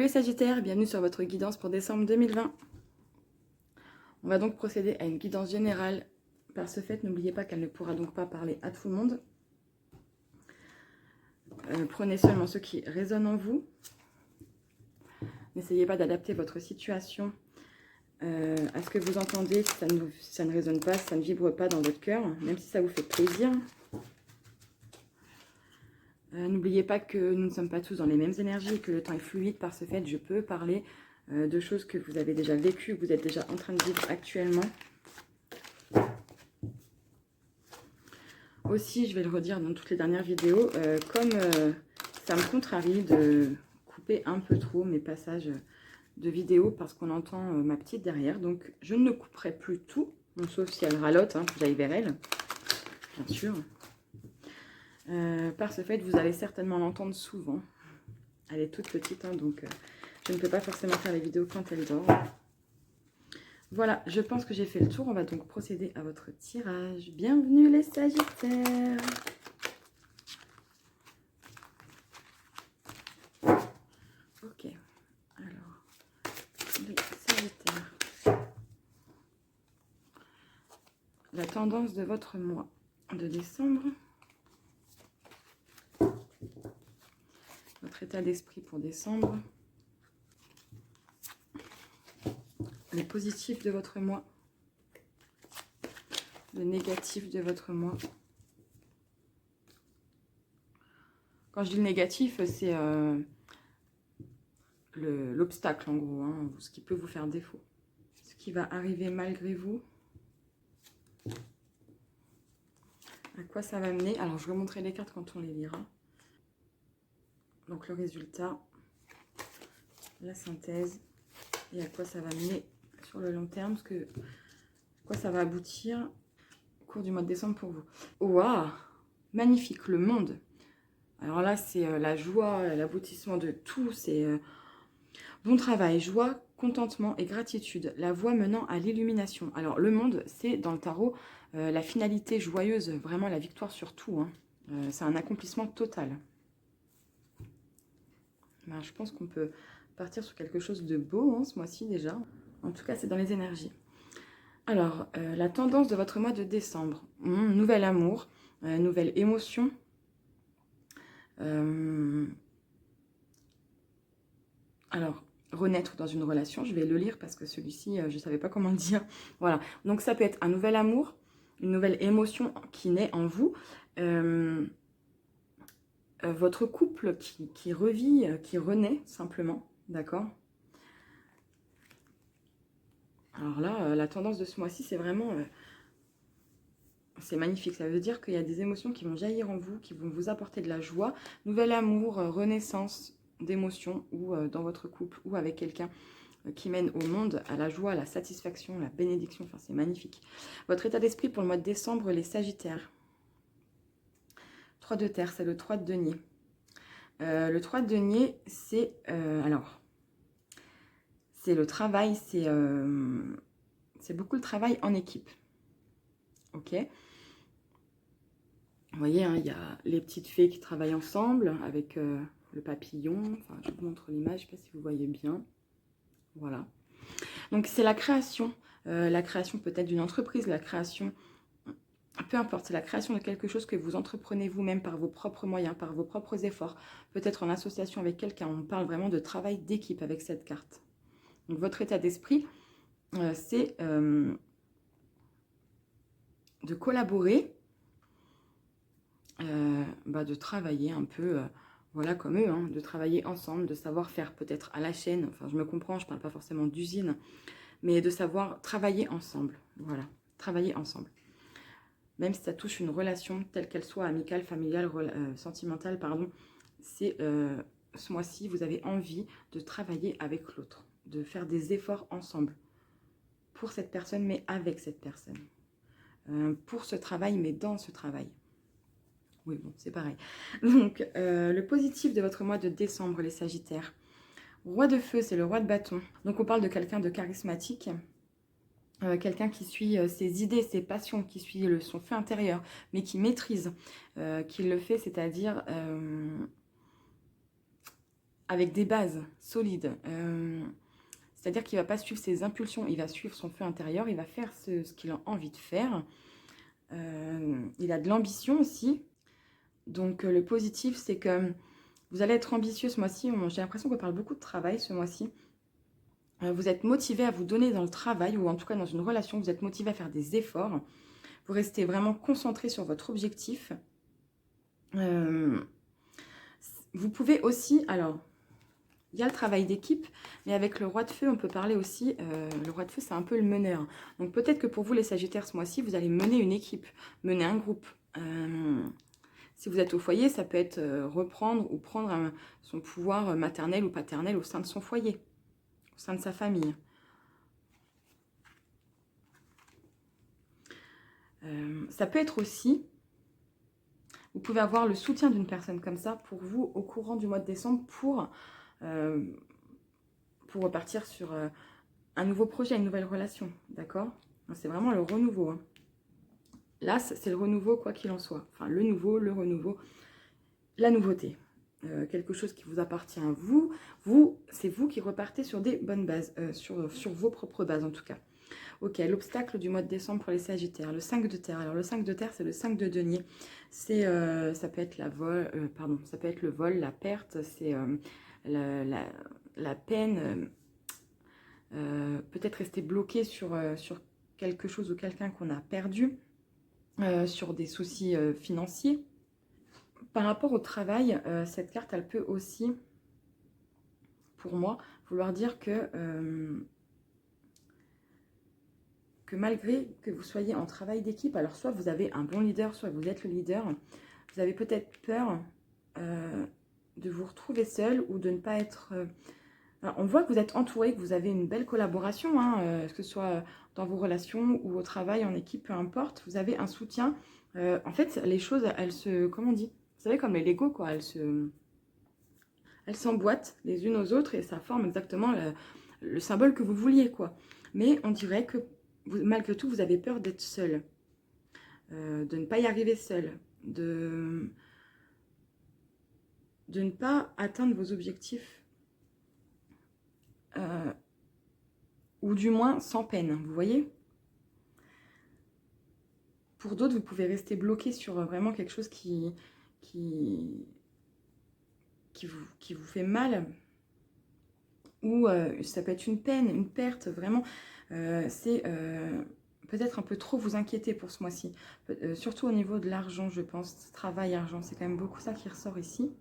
les Sagittaires, bienvenue sur votre guidance pour décembre 2020. On va donc procéder à une guidance générale. Par ce fait, n'oubliez pas qu'elle ne pourra donc pas parler à tout le monde. Prenez seulement ce qui résonne en vous. N'essayez pas d'adapter votre situation à ce que vous entendez. Si ça ne résonne pas, si ça ne vibre pas dans votre cœur, même si ça vous fait plaisir. N'oubliez pas que nous ne sommes pas tous dans les mêmes énergies et que le temps est fluide. Par ce fait, je peux parler de choses que vous avez déjà vécues, que vous êtes déjà en train de vivre actuellement. Aussi, je vais le redire dans toutes les dernières vidéos, comme ça me contrarie de couper un peu trop mes passages de vidéos parce qu'on entend ma petite derrière. Donc, je ne couperai plus tout, sauf si elle ralote, hein, que j'aille vers elle, bien sûr. Par ce fait, vous allez certainement l'entendre souvent. Elle est toute petite, hein, donc je ne peux pas forcément faire les vidéos quand elle dort. Voilà, je pense que j'ai fait le tour. On va donc procéder à votre tirage. Bienvenue les Sagittaires. Ok, alors, les Sagittaires. La tendance de votre mois de décembre. Votre état d'esprit pour décembre. Le positif de votre mois. Le négatif de votre mois. Quand je dis le négatif, c'est l'obstacle en gros, hein, ce qui peut vous faire défaut. Ce qui va arriver malgré vous. À quoi ça va mener? Alors je remonterai les cartes quand on les lira. Donc le résultat, la synthèse et à quoi ça va mener sur le long terme, parce que à quoi ça va aboutir au cours du mois de décembre pour vous. Waouh, magnifique, le monde. Alors là, c'est la joie, l'aboutissement de tout, c'est bon travail, joie, contentement et gratitude, la voie menant à l'illumination. Alors le monde, c'est dans le tarot la finalité joyeuse, vraiment la victoire sur tout, hein. C'est un accomplissement total. Ben, je pense qu'on peut partir sur quelque chose de beau, hein, ce mois-ci déjà. En tout cas, c'est dans les énergies. Alors, la tendance de votre mois de décembre. Nouvel amour, nouvelle émotion. Alors, renaître dans une relation. Je vais le lire parce que celui-ci, je ne savais pas comment le dire. Voilà. Donc, ça peut être un nouvel amour, une nouvelle émotion qui naît en vous. Votre couple qui revit, qui renaît simplement. D'accord ? Alors là, la tendance de ce mois-ci, c'est vraiment... c'est magnifique. Ça veut dire qu'il y a des émotions qui vont jaillir en vous, qui vont vous apporter de la joie. Nouvel amour, renaissance d'émotions, ou dans votre couple, ou avec quelqu'un qui mène au monde, à la joie, à la satisfaction, la bénédiction. Enfin, c'est magnifique. Votre état d'esprit pour le mois de décembre, les Sagittaires. 3 de terre, c'est le 3 de denier. Le 3 de denier, c'est... alors... c'est le travail, c'est beaucoup le travail en équipe. Ok. Vous voyez, hein, il y a les petites fées qui travaillent ensemble avec le papillon. Enfin, je vous montre l'image, je ne sais pas si vous voyez bien. Voilà. Donc, c'est la création peut-être d'une entreprise, la création, peu importe, c'est la création de quelque chose que vous entreprenez vous-même par vos propres moyens, par vos propres efforts, peut-être en association avec quelqu'un. On parle vraiment de travail d'équipe avec cette carte. Donc, votre état d'esprit, c'est de collaborer, de travailler un peu, voilà, comme eux, hein, de travailler ensemble, de savoir faire peut-être à la chaîne, enfin je me comprends, je ne parle pas forcément d'usine, mais de savoir travailler ensemble, voilà, travailler ensemble. Même si ça touche une relation telle qu'elle soit amicale, familiale, sentimentale, pardon, c'est ce mois-ci, vous avez envie de travailler avec l'autre, de faire des efforts ensemble pour cette personne, mais avec cette personne. Pour ce travail, mais dans ce travail. Oui, bon, c'est pareil. Donc, le positif de votre mois de décembre, les Sagittaires. Roi de feu, c'est le roi de bâton. Donc, on parle de quelqu'un de charismatique. Quelqu'un qui suit ses idées, ses passions, qui suit son feu intérieur, mais qui maîtrise, qui le fait, c'est-à-dire avec des bases solides. C'est-à-dire qu'il ne va pas suivre ses impulsions, il va suivre son feu intérieur, il va faire ce qu'il a envie de faire. Il a de l'ambition aussi. Donc le positif, c'est que vous allez être ambitieux ce mois-ci. J'ai l'impression qu'on parle beaucoup de travail ce mois-ci. Vous êtes motivé à vous donner dans le travail, ou en tout cas dans une relation, vous êtes motivé à faire des efforts. Vous restez vraiment concentré sur votre objectif. Vous pouvez aussi, alors, il y a le travail d'équipe, mais avec le roi de feu, on peut parler aussi, le roi de feu, c'est un peu le meneur. Donc peut-être que pour vous, les Sagittaires, ce mois-ci, vous allez mener une équipe, mener un groupe. Si vous êtes au foyer, ça peut être reprendre ou prendre son pouvoir maternel ou paternel au sein de son foyer, au sein de sa famille. Ça peut être aussi, vous pouvez avoir le soutien d'une personne comme ça pour vous au courant du mois de décembre pour repartir sur un nouveau projet, une nouvelle relation, d'accord? C'est vraiment le renouveau. Hein. Là, c'est le renouveau quoi qu'il en soit. Enfin, le nouveau, le renouveau, la nouveauté. Quelque chose qui vous appartient à vous. C'est vous qui repartez sur des bonnes bases, sur vos propres bases en tout cas. Ok, l'obstacle du mois de décembre pour les Sagittaires, le 5 de terre. Alors le 5 de terre, c'est le 5 de denier. Ça peut être ça peut être le vol, la perte, c'est la peine, peut-être rester bloqué sur quelque chose ou quelqu'un qu'on a perdu, sur des soucis financiers. Par rapport au travail, cette carte, elle peut aussi, pour moi, vouloir dire que malgré que vous soyez en travail d'équipe, alors soit vous avez un bon leader, soit vous êtes le leader, vous avez peut-être peur de vous retrouver seul ou de ne pas être... Alors, on voit que vous êtes entouré, que vous avez une belle collaboration, hein, que ce soit dans vos relations ou au travail, en équipe, peu importe, vous avez un soutien. En fait, les choses, elles se... Comment on dit? Vous savez, comme les Lego, quoi, elles s'emboîtent les unes aux autres et ça forme exactement le symbole que vous vouliez, quoi. Mais on dirait que malgré tout, vous avez peur d'être seul, de ne pas y arriver seul, de ne pas atteindre vos objectifs, ou du moins sans peine, vous voyez? Pour d'autres, vous pouvez rester bloqué sur vraiment quelque chose qui vous fait mal, ou ça peut être une peine, une perte, vraiment. C'est peut-être un peu trop vous inquiéter pour ce mois-ci. Surtout au niveau de l'argent, je pense. Travail, argent, c'est quand même beaucoup ça qui ressort ici.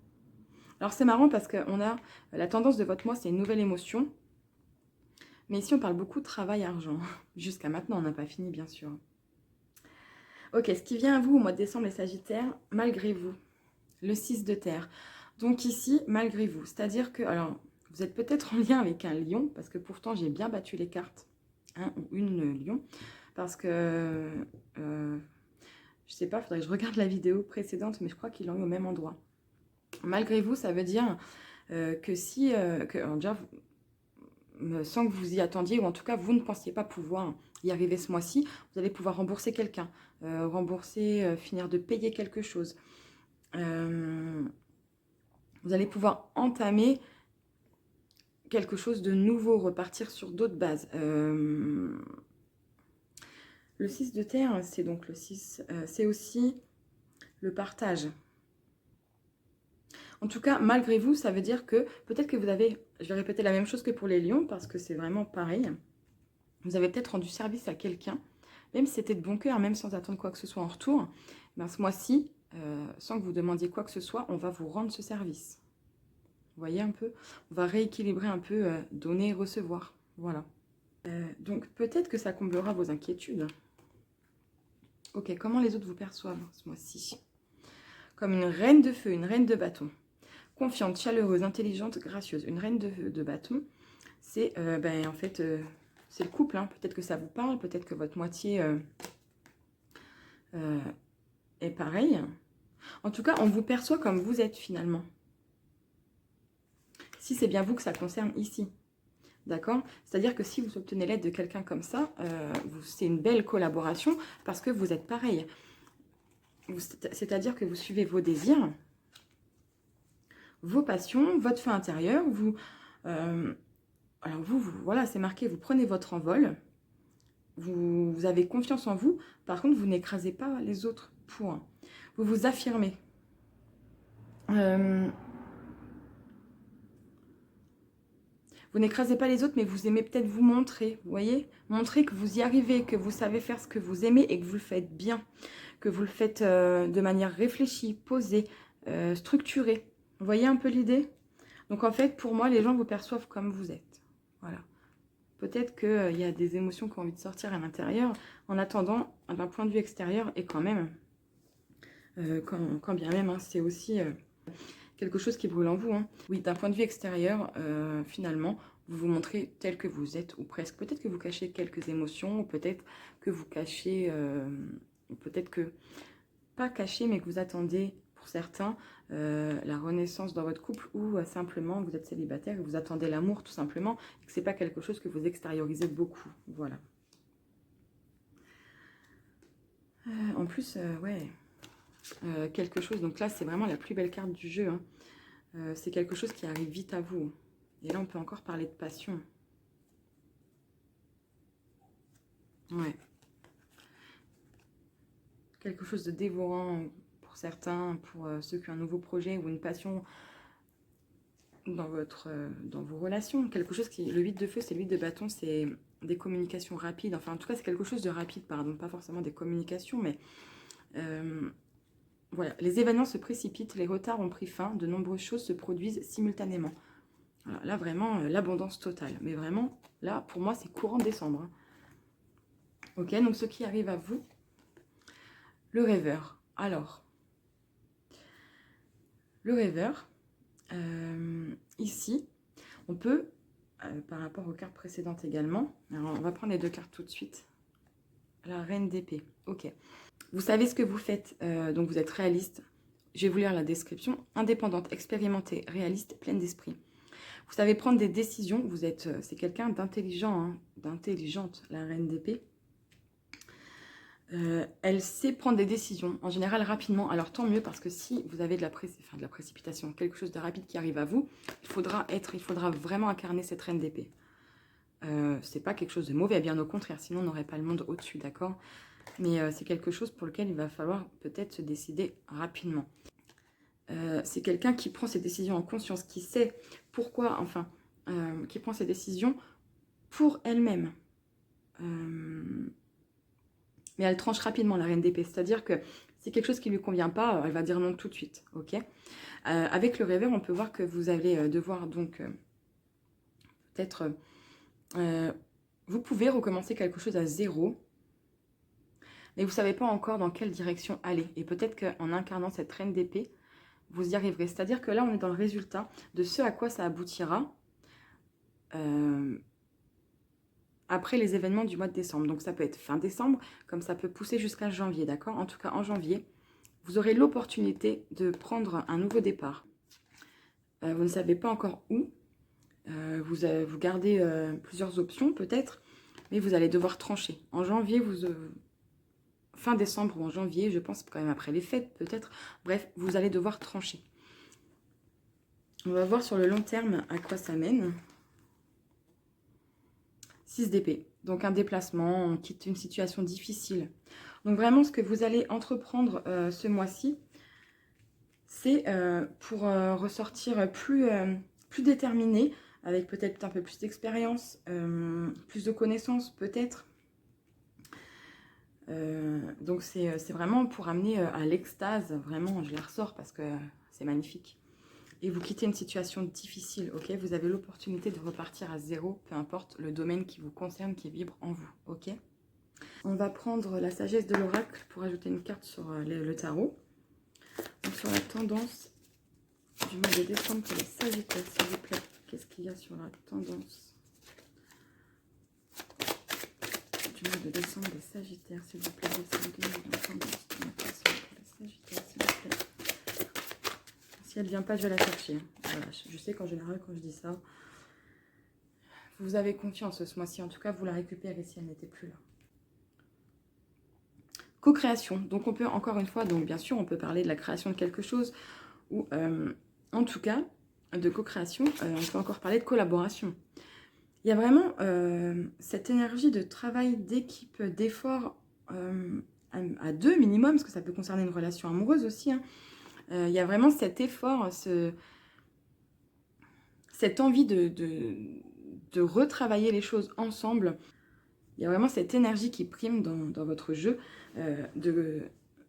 Alors c'est marrant parce qu'on a la tendance de votre mois, c'est une nouvelle émotion. Mais ici, on parle beaucoup de travail, argent. Jusqu'à maintenant, on n'a pas fini, bien sûr. Ok, ce qui vient à vous au mois de décembre, les Sagittaires, malgré vous. Le 6 de terre. Donc ici, malgré vous. C'est-à-dire que, alors, vous êtes peut-être en lien avec un lion, parce que pourtant, j'ai bien battu les cartes. Un ou une lion. Parce que, je sais pas, il faudrait que je regarde la vidéo précédente, mais je crois qu'ils l'ont eu au même endroit. Malgré vous, ça veut dire que si, alors déjà, sans que vous y attendiez, ou en tout cas, vous ne pensiez pas pouvoir y arriver ce mois-ci, vous allez pouvoir rembourser quelqu'un, finir de payer quelque chose. Vous allez pouvoir entamer quelque chose de nouveau, repartir sur d'autres bases. Le 6 de terre, c'est donc le 6, c'est aussi le partage. En tout cas, malgré vous, ça veut dire que peut-être que vous avez, je vais répéter la même chose que pour les lions, parce que c'est vraiment pareil, vous avez peut-être rendu service à quelqu'un, même si c'était de bon cœur, même sans attendre quoi que ce soit en retour, ben ce mois-ci, sans que vous demandiez quoi que ce soit, on va vous rendre ce service. Vous voyez un peu? On va rééquilibrer un peu donner et recevoir. Voilà. Donc peut-être que ça comblera vos inquiétudes. Ok, comment les autres vous perçoivent ce mois-ci? Comme une reine de feu, une reine de bâton. Confiante, chaleureuse, intelligente, gracieuse. Une reine de bâton, c'est en fait, c'est le couple. Hein. Peut-être que ça vous parle, peut-être que votre moitié est pareil. En tout cas, on vous perçoit comme vous êtes finalement. Si c'est bien vous que ça concerne ici. D'accord? C'est-à-dire que si vous obtenez l'aide de quelqu'un comme ça, c'est une belle collaboration parce que vous êtes pareil. C'est-à-dire que vous suivez vos désirs. vos passions, votre feu intérieur. Alors voilà, c'est marqué, vous prenez votre envol, vous avez confiance en vous. Par contre, vous n'écrasez pas les autres. Point. Vous vous affirmez. Vous n'écrasez pas les autres, mais vous aimez peut-être vous montrer, vous voyez? Montrer que vous y arrivez, que vous savez faire ce que vous aimez et que vous le faites bien. Que vous le faites de manière réfléchie, posée, structurée. Vous voyez un peu l'idée? Donc en fait, pour moi, les gens vous perçoivent comme vous êtes. Voilà. Peut-être qu'il y a des émotions qui ont envie de sortir à l'intérieur. En attendant, d'un point de vue extérieur, et quand même, quand bien même, hein, c'est aussi quelque chose qui brûle en vous. Hein. Oui, d'un point de vue extérieur, finalement, vous vous montrez tel que vous êtes, ou presque. Peut-être que vous cachez quelques émotions, ou peut-être que vous cachez... peut-être que, pas caché, mais que vous attendez, pour certains, la renaissance dans votre couple, ou simplement vous êtes célibataire et vous attendez l'amour tout simplement, et que c'est pas quelque chose que vous extériorisez beaucoup. Voilà. En plus, ouais, quelque chose, donc là c'est vraiment la plus belle carte du jeu, hein. C'est quelque chose qui arrive vite à vous. Et là on peut encore parler de passion. Ouais. Quelque chose de dévorant pour certains, pour ceux qui ont un nouveau projet ou une passion dans vos relations. Quelque chose qui... Le 8 de feu, c'est le 8 de bâton, c'est des communications rapides. Enfin, en tout cas, c'est quelque chose de rapide, pardon. Pas forcément des communications, mais... voilà. Les événements se précipitent, les retards ont pris fin, de nombreuses choses se produisent simultanément. Alors là, vraiment, l'abondance totale. Mais vraiment, là, pour moi, c'est courant décembre. Hein. Ok, donc ce qui arrive à vous, le rêveur. Alors, le rêveur, ici, on peut, par rapport aux cartes précédentes également, alors on va prendre les deux cartes tout de suite. La reine d'épée, ok. Vous savez ce que vous faites, donc vous êtes réaliste. Je vais vous lire la description. Indépendante, expérimentée, réaliste, pleine d'esprit. Vous savez prendre des décisions, vous êtes, c'est quelqu'un d'intelligent, hein, d'intelligente, la reine d'épée. Elle sait prendre des décisions, en général rapidement. Alors tant mieux, parce que si vous avez de la précipitation, quelque chose de rapide qui arrive à vous, il faudra vraiment incarner cette reine d'épée. C'est pas quelque chose de mauvais, bien au contraire, sinon on n'aurait pas le monde au-dessus, d'accord? Mais c'est quelque chose pour lequel il va falloir peut-être se décider rapidement. C'est quelqu'un qui prend ses décisions en conscience, qui sait pourquoi, enfin, qui prend ses décisions pour elle-même. Mais elle tranche rapidement, la reine d'épée. C'est-à-dire que si quelque chose qui ne lui convient pas, elle va dire non tout de suite. Ok. Avec le rêveur, on peut voir que vous allez devoir donc peut-être... vous pouvez recommencer quelque chose à zéro, mais vous ne savez pas encore dans quelle direction aller. Et peut-être qu'en incarnant cette reine d'épée, vous y arriverez. C'est-à-dire que là, on est dans le résultat de ce à quoi ça aboutira après les événements du mois de décembre. Donc ça peut être fin décembre, comme ça peut pousser jusqu'à janvier, d'accord? En tout cas, en janvier, vous aurez l'opportunité de prendre un nouveau départ. Vous ne savez pas encore où. Vous gardez plusieurs options peut-être, mais vous allez devoir trancher. En janvier, fin décembre ou en janvier, je pense quand même après les fêtes peut-être. Bref, vous allez devoir trancher. On va voir sur le long terme à quoi ça mène. 6 d'épée, donc un déplacement, on quitte une situation difficile. Donc vraiment ce que vous allez entreprendre ce mois-ci, c'est pour ressortir plus déterminé, avec peut-être un peu plus d'expérience, plus de connaissances peut-être. Donc c'est vraiment pour amener à l'extase, vraiment je les ressors parce que c'est magnifique. Et vous quittez une situation difficile, ok? Vous avez l'opportunité de repartir à zéro, peu importe le domaine qui vous concerne, qui vibre en vous, ok? On va prendre la sagesse de l'oracle pour ajouter une carte sur le tarot. Donc sur la tendance du mois de décembre pour les Sagittaires, s'il vous plaît. Qu'est-ce qu'il y a sur la tendance du mois de décembre des Sagittaires, s'il vous plaît? La tendance du mois de décembre pour les Sagittaires, s'il vous plaît. Si elle ne vient pas, je vais la chercher. Voilà, je sais qu'en général, quand je dis ça, vous avez confiance ce mois-ci. En tout cas, vous la récupérez si elle n'était plus là. Co-création. Donc, on peut, encore une fois, donc bien sûr, on peut parler de la création de quelque chose ou en tout cas, de co-création, on peut encore parler de collaboration. Il y a vraiment cette énergie de travail, d'équipe, d'effort à deux minimum, parce que ça peut concerner une relation amoureuse aussi. Hein. Il y a vraiment cet effort, cette envie de retravailler les choses ensemble. Il y a vraiment cette énergie qui prime dans votre jeu,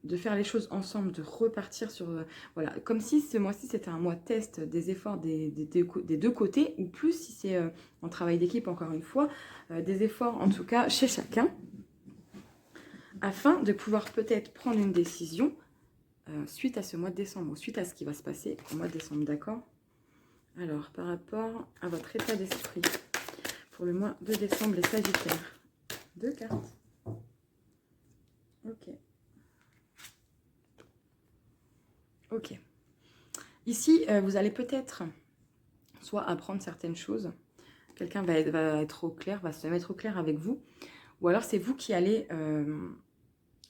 de faire les choses ensemble, de repartir sur... voilà, comme si ce mois-ci, c'était un mois test des efforts des deux côtés, ou plus si c'est en travail d'équipe, encore une fois, des efforts en tout cas chez chacun, afin de pouvoir peut-être prendre une décision suite à ce mois de décembre, ou suite à ce qui va se passer au mois de décembre, d'accord? Alors, par rapport à votre état d'esprit, pour le mois de décembre, les Sagittaires. 2 cartes. Ok. Ok. Ici, vous allez peut-être soit apprendre certaines choses. Quelqu'un va être au clair, va se mettre au clair avec vous. Ou alors, c'est vous qui allez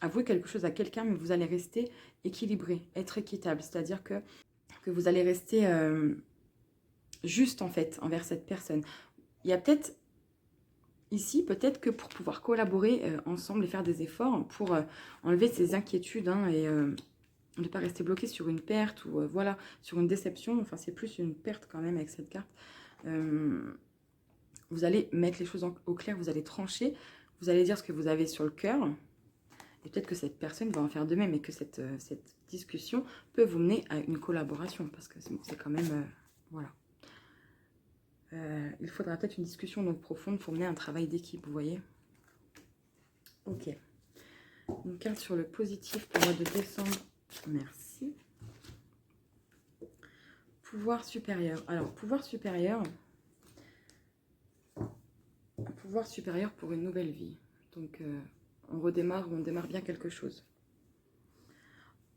avouer quelque chose à quelqu'un, mais vous allez rester équilibré, être équitable. C'est-à-dire que vous allez rester juste, en fait, envers cette personne. Il y a peut-être... Ici, peut-être que pour pouvoir collaborer ensemble et faire des efforts pour enlever ces inquiétudes hein, et ne pas rester bloqué sur une perte ou voilà, sur une déception. Enfin, c'est plus une perte quand même avec cette carte. Vous allez mettre les choses au clair, vous allez trancher, vous allez dire ce que vous avez sur le cœur. Et peut-être que cette personne va en faire de même et que cette discussion peut vous mener à une collaboration parce que c'est quand même... voilà. Il faudra peut-être une discussion donc profonde pour mener un travail d'équipe, vous voyez. Ok. Une carte sur le positif pour le mois de décembre. Merci. Pouvoir supérieur. Alors, pouvoir supérieur pour une nouvelle vie. Donc, on redémarre ou on démarre bien quelque chose.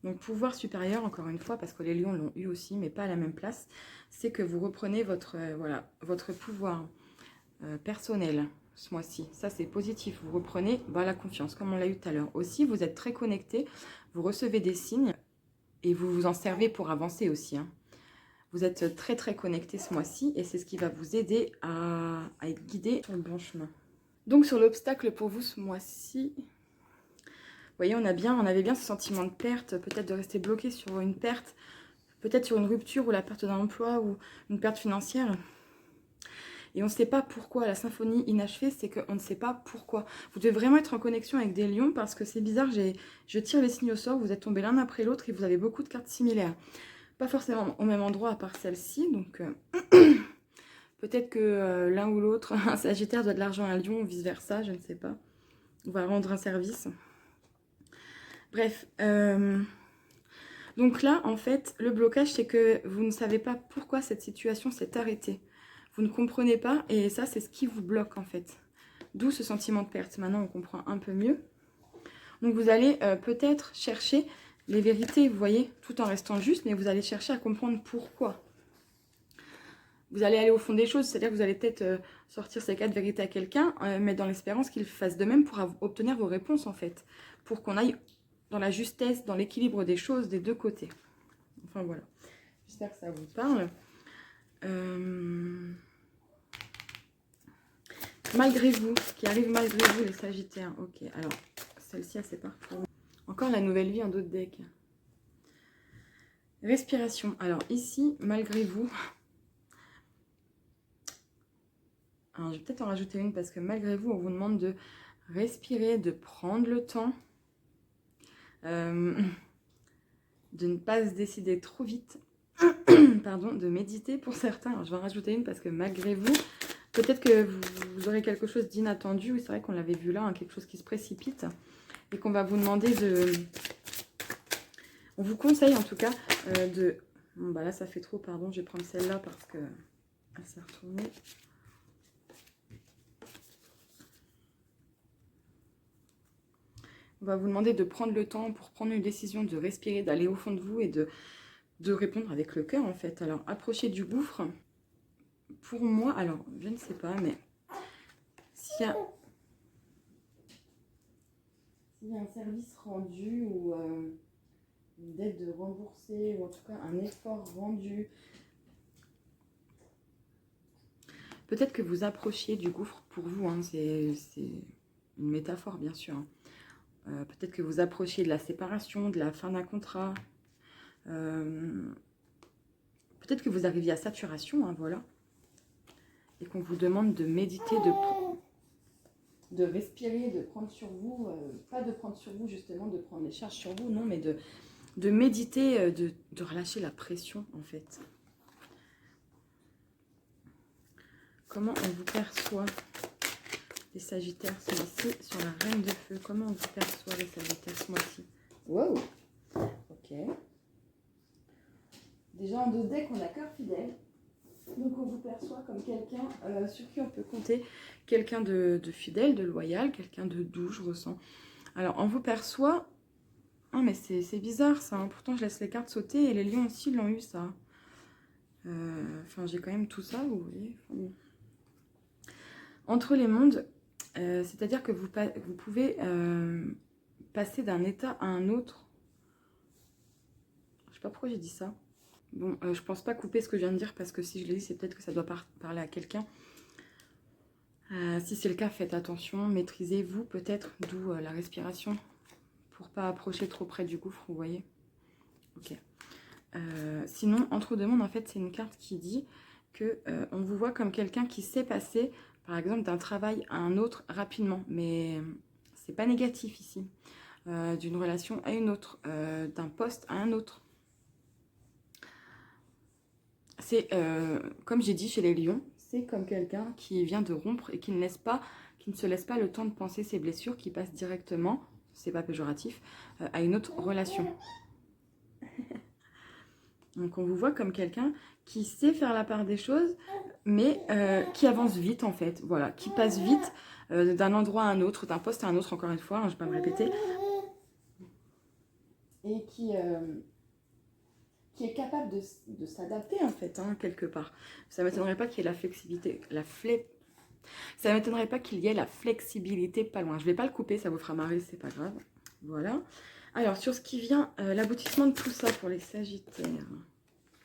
Donc, pouvoir supérieur, encore une fois, parce que les lions l'ont eu aussi, mais pas à la même place, c'est que vous reprenez votre, voilà, votre pouvoir personnel ce mois-ci. Ça, c'est positif. Vous reprenez la confiance, comme on l'a eu tout à l'heure. Aussi, vous êtes très connecté, vous recevez des signes et vous vous en servez pour avancer aussi. Hein. Vous êtes très, très connecté ce mois-ci et c'est ce qui va vous aider à être guidé sur le bon chemin. Donc, sur l'obstacle pour vous ce mois-ci... Vous voyez, on avait bien ce sentiment de perte, peut-être de rester bloqué sur une perte, peut-être sur une rupture ou la perte d'un emploi ou une perte financière. Et on ne sait pas pourquoi. La symphonie inachevée, c'est qu'on ne sait pas pourquoi. Vous devez vraiment être en connexion avec des lions parce que c'est bizarre, je tire les signes au sort, vous êtes tombés l'un après l'autre et vous avez beaucoup de cartes similaires. Pas forcément au même endroit à part celle-ci, donc peut-être que l'un ou l'autre, un Sagittaire doit de l'argent à un lion ou vice-versa, je ne sais pas. On va rendre un service. Bref, donc là, en fait, le blocage, c'est que vous ne savez pas pourquoi cette situation s'est arrêtée. Vous ne comprenez pas, et ça, c'est ce qui vous bloque, en fait. D'où ce sentiment de perte. Maintenant, on comprend un peu mieux. Donc, vous allez peut-être chercher les vérités, vous voyez, tout en restant juste, mais vous allez chercher à comprendre pourquoi. Vous allez aller au fond des choses, c'est-à-dire que vous allez peut-être sortir ces 4 vérités à quelqu'un, mais dans l'espérance qu'il fasse de même pour obtenir vos réponses, en fait. Pour qu'on aille dans la justesse, dans l'équilibre des choses des deux côtés. Enfin voilà, j'espère que ça vous parle. Malgré vous, ce qui arrive malgré vous les Sagittaires. Ok, alors celle-ci, c'est parfait. Encore la nouvelle vie, un autre deck. Respiration. Alors ici, malgré vous... Alors je vais peut-être en rajouter une parce que malgré vous, on vous demande de respirer, de prendre le temps. De ne pas se décider trop vite, pardon, de méditer pour certains. Alors, je vais en rajouter une parce que malgré vous, peut-être que vous aurez quelque chose d'inattendu. Oui, c'est vrai qu'on l'avait vu là, hein, quelque chose qui se précipite et qu'on va vous demander de... On vous conseille en tout cas de... Bon, bah là, ça fait trop, pardon, je vais prendre celle-là parce que elle s'est retournée. On va vous demander de prendre le temps pour prendre une décision, de respirer, d'aller au fond de vous et de répondre avec le cœur en fait. Alors, approchez du gouffre. Pour moi, alors, je ne sais pas, mais s'il y a un service rendu ou une dette de rembourser, ou en tout cas un effort rendu. Peut-être que vous approchiez du gouffre pour vous, hein, c'est une métaphore bien sûr. Hein. Peut-être que vous approchiez de la séparation, de la fin d'un contrat. Peut-être que vous arriviez à saturation, hein, voilà. Et qu'on vous demande de méditer, de respirer, de prendre sur vous, pas de prendre sur vous justement, de prendre les charges sur vous, non, mais de méditer, de relâcher la pression en fait. Comment on vous perçoit les Sagittaires ce mois-ci sur la Reine de Feu? Comment on vous perçoit les Sagittaires ce mois-ci? Wow. Ok. Déjà en 2 decks, on a cœur fidèle. Donc on vous perçoit comme quelqu'un sur qui on peut compter, quelqu'un de fidèle, de loyal, quelqu'un de doux, je ressens. Alors on vous perçoit... Ah mais c'est bizarre ça, hein. Pourtant je laisse les cartes sauter et les lions aussi l'ont eu ça. Enfin j'ai quand même tout ça, vous voyez. Enfin, entre les mondes, c'est-à-dire que vous pouvez passer d'un état à un autre. Je sais pas pourquoi j'ai dit ça. Bon, je pense pas couper ce que je viens de dire parce que si je l'ai dit, c'est peut-être que ça doit parler à quelqu'un. Si c'est le cas, faites attention, maîtrisez-vous peut-être, d'où la respiration, pour pas approcher trop près du gouffre, vous voyez. Ok. Sinon, entre deux mondes, en fait, c'est une carte qui dit que on vous voit comme quelqu'un qui sait passer, par exemple, d'un travail à un autre rapidement, mais c'est pas négatif ici. D'une relation à une autre, d'un poste à un autre. C'est, comme j'ai dit chez les lions, c'est comme quelqu'un qui vient de rompre et qui ne se laisse pas le temps de penser ses blessures, qui passe directement, c'est pas péjoratif, à une autre relation. Donc on vous voit comme quelqu'un qui sait faire la part des choses, mais qui avance vite en fait, voilà, qui passe vite d'un endroit à un autre, d'un poste à un autre, encore une fois, hein, je ne vais pas me répéter, et qui est capable de s'adapter en fait, hein, quelque part. Ça ne m'étonnerait pas qu'il y ait la flexibilité, ça ne m'étonnerait pas qu'il y ait la flexibilité pas loin. Je ne vais pas le couper, ça vous fera marrer, c'est pas grave. Voilà. Alors, sur ce qui vient, l'aboutissement de tout ça pour les Sagittaires.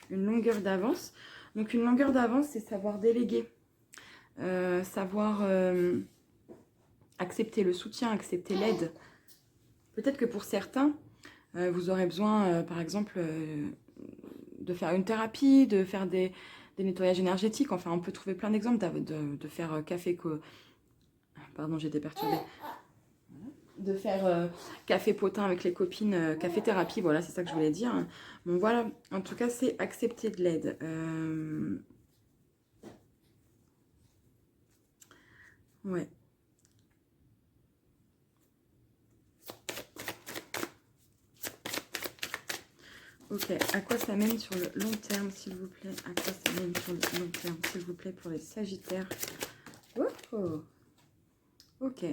Une longueur d'avance. Donc, une longueur d'avance, c'est savoir déléguer. Savoir accepter le soutien, accepter l'aide. Peut-être que pour certains, vous aurez besoin, par exemple, de faire une thérapie, de faire des nettoyages énergétiques. Enfin, on peut trouver plein d'exemples de faire café... Pardon, j'ai été perturbée. De faire café potin avec les copines, café thérapie, voilà, c'est ça que je voulais dire. Bon, voilà, en tout cas, c'est accepter de l'aide. Ouais. Ok, à quoi ça mène sur le long terme, s'il vous plaît? À quoi ça mène sur le long terme, s'il vous plaît, pour les Sagittaires? Oh, ok.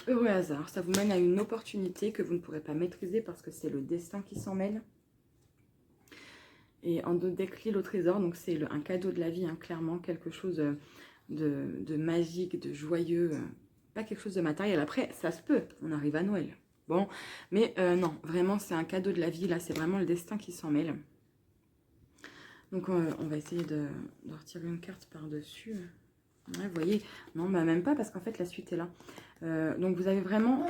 Heureux hasard, ça vous mène à une opportunité que vous ne pourrez pas maîtriser parce que c'est le destin qui s'en mêle. Et en 2 decks, l'île au trésor, donc c'est un cadeau de la vie, hein, clairement, quelque chose de magique, de joyeux, pas quelque chose de matériel. Après, ça se peut, on arrive à Noël. Bon, mais non, vraiment, c'est un cadeau de la vie, là, c'est vraiment le destin qui s'en mêle. Donc, on va essayer de retirer une carte par-dessus. Ouais, vous voyez, non, bah, même pas, parce qu'en fait, la suite est là. Donc, vous avez vraiment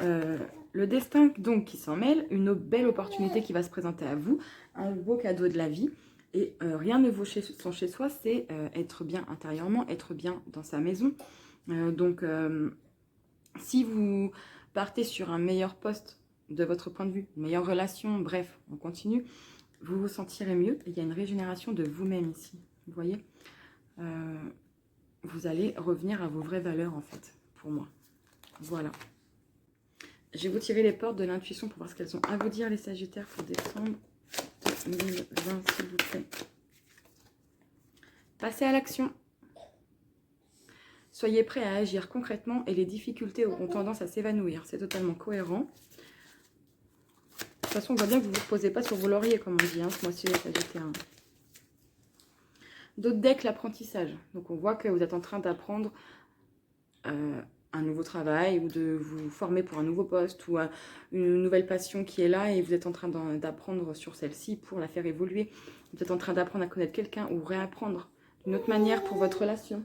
le destin donc, qui s'en mêle, une belle opportunité qui va se présenter à vous, un beau cadeau de la vie. Et rien ne vaut son chez soi, c'est être bien intérieurement, être bien dans sa maison. Donc, si vous partez sur un meilleur poste de votre point de vue, une meilleure relation, bref, on continue, vous vous sentirez mieux. Il y a une régénération de vous-même ici, vous voyez. Vous allez revenir à vos vraies valeurs, en fait, pour moi. Voilà. Je vais vous tirer les portes de l'intuition pour voir ce qu'elles ont à vous dire, les Sagittaires, pour décembre 2020, s'il vous plaît. Passez à l'action. Soyez prêts à agir concrètement et les difficultés auront tendance à s'évanouir. C'est totalement cohérent. De toute façon, on voit bien que vous ne vous reposez pas sur vos lauriers, comme on dit, hein, ce mois-ci, les Sagittaires. D'autres decks, l'apprentissage. Donc, on voit que vous êtes en train d'apprendre un nouveau travail ou de vous former pour un nouveau poste ou une nouvelle passion qui est là et vous êtes en train d'apprendre sur celle-ci pour la faire évoluer. Vous êtes en train d'apprendre à connaître quelqu'un ou réapprendre d'une autre manière pour votre relation.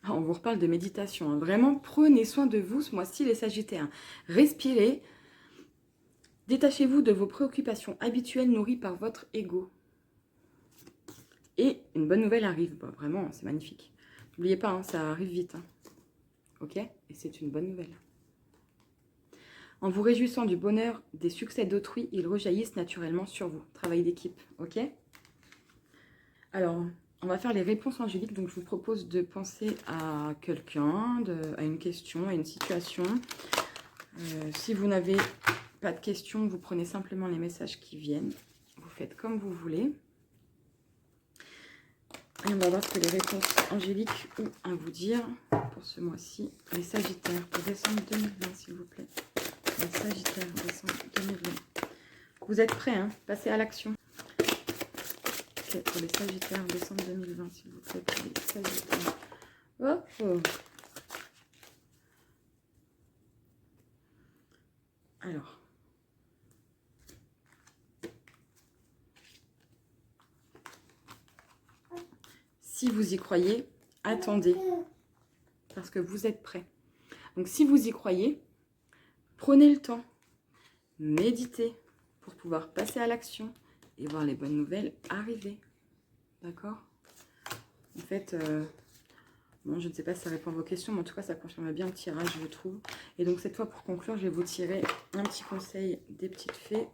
On vous reparle de méditation. Hein. Vraiment, prenez soin de vous ce mois-ci, les Sagittaires. Respirez. Détachez-vous de vos préoccupations habituelles nourries par votre ego. Et une bonne nouvelle arrive. Bon, vraiment, c'est magnifique. N'oubliez pas, hein, ça arrive vite. Hein. Ok? Et c'est une bonne nouvelle. En vous réjouissant du bonheur des succès d'autrui, ils rejaillissent naturellement sur vous. Travail d'équipe. Ok? Alors, on va faire les réponses angéliques. Donc, je vous propose de penser à quelqu'un, à une question, à une situation. Si vous n'avez pas de questions, vous prenez simplement les messages qui viennent. Vous faites comme vous voulez. Et on va voir ce que les réponses angéliques ont à vous dire pour ce mois-ci. Les Sagittaires pour décembre 2020, s'il vous plaît. Les Sagittaires, décembre 2020. Vous êtes prêts, hein? Passez à l'action. Ok, pour les Sagittaires, décembre 2020, s'il vous plaît. Pour les Sagittaires. Oh, oh. Alors. Si vous y croyez, attendez. Parce que vous êtes prêts. Donc, si vous y croyez, prenez le temps. Méditez pour pouvoir passer à l'action et voir les bonnes nouvelles arriver. D'accord? En fait, bon, je ne sais pas si ça répond à vos questions, mais en tout cas, ça confirme bien le tirage, je trouve. Et donc, cette fois, pour conclure, je vais vous tirer un petit conseil des petites fées.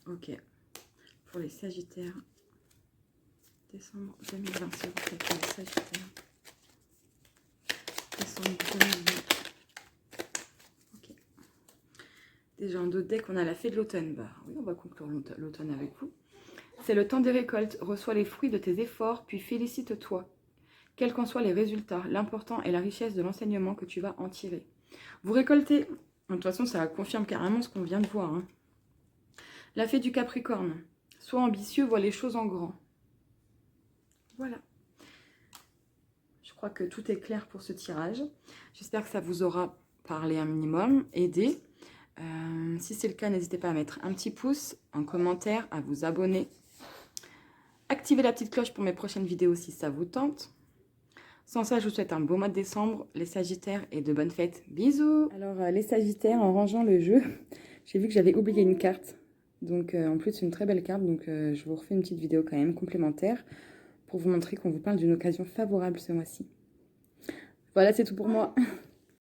Ok. Pour les Sagittaires, décembre 2020, s'il vous plaît, pour les Sagittaires. Décembre 2020. Ok. Déjà, en d'autres decks, on a la fée de l'automne. Bah oui, on va conclure l'automne avec vous. C'est le temps des récoltes. Reçois les fruits de tes efforts, puis félicite-toi. Quels qu'en soient les résultats, l'important est la richesse de l'enseignement que tu vas en tirer. Vous récoltez. De toute façon, ça confirme carrément ce qu'on vient de voir. Hein. La fée du Capricorne. Sois ambitieux, vois les choses en grand. Voilà. Je crois que tout est clair pour ce tirage. J'espère que ça vous aura parlé un minimum, aidé. Si c'est le cas, n'hésitez pas à mettre un petit pouce, un commentaire, à vous abonner. Activez la petite cloche pour mes prochaines vidéos si ça vous tente. Sans ça, je vous souhaite un beau mois de décembre, les Sagittaires, et de bonnes fêtes. Bisous! Alors, les Sagittaires, en rangeant le jeu, j'ai vu que j'avais oublié une carte. Donc, en plus, c'est une très belle carte. Donc, je vous refais une petite vidéo quand même complémentaire pour vous montrer qu'on vous parle d'une occasion favorable ce mois-ci. Voilà, c'est tout pour moi.